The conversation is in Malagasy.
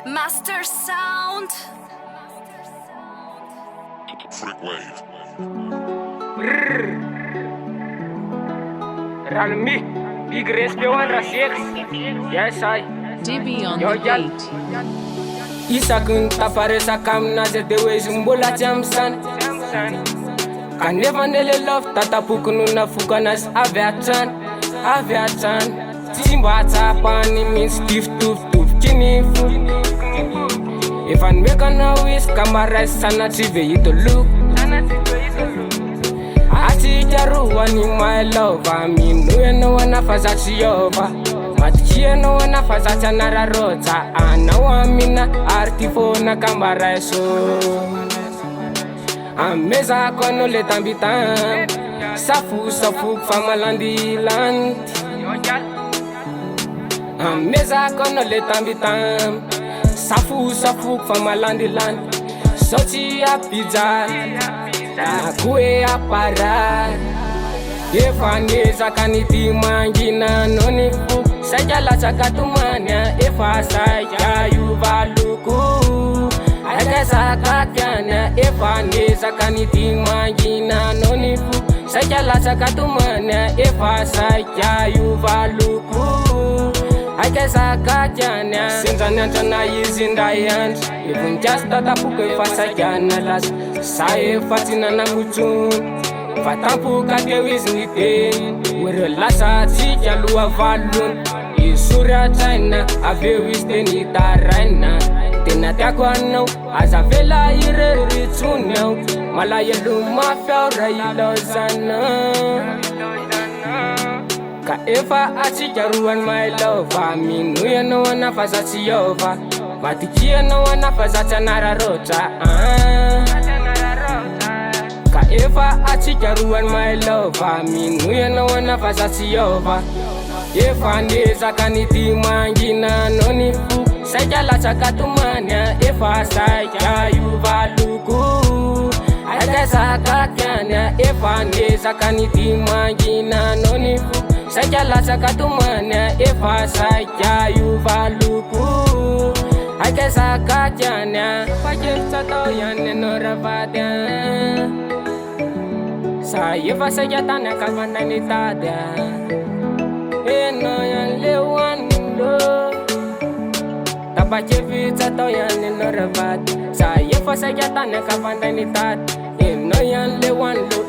Master Sound. Freak Wave. Ralmi, big respect one Rasix. Yes, I. Dibby on Yo, the y'all. beat. Isakun tafare sakam na zete wezi mbola chamsan. Kanefa nele love tatapukunu na fukanas aviatan. Timba tapani means stiff tooth kinifu. If I make a wish, kamara sana tive ito look. Ati jaruwa ni my love, I mean no wana fazachi yova. Matikie no wana fazacha nararota. Ana wamina artifona kambara so. Ameza kono le tambitam. Safu famalandi land. Ameza kono le tambitam. Safu famalandi land. Soti ya pizza. Na kue ya para. Efaneza kaniti mangina noni fu. Sajala chakatumania efasa ya yuvaluku. Agasa kakyana efaneza kaniti mangina noni fu. Sajala chakatumania efasa ya yuvaluku. Agasa kakyana sinzana tana yizinda yant. Even just tatapuke fasa kyana las. Sae fatina na mutun. Fatampuka ke wiznite. Were lasa tika luwa valun. Isura china ave wiste ni tarana. Tena takwano azavela ire ritunyo. Malaya luma fiaura ilozana. Ka efa achijaruan my love. Aminu ya no wana fazachi yova. Matikie no wana fazacha nararota. Ka efa achijaruan my love. Aminu ya no wana fazachi yova. Efa ndeza kaniti mangina nonifu. Sajala chakatumania efa saja yuvaluku. Agasa kakyanya efa ndeza kaniti mangina nonifu. Sajala chakatumania efa saja yuvaluku. Agasa kakyanya pajesa toyane noravada. Sa efa sajatana kalmanani tada. Eno yang lewando. Tapache vita toyane noravat. Sa efa sajatana kalmanani tada. Eno yang lewando.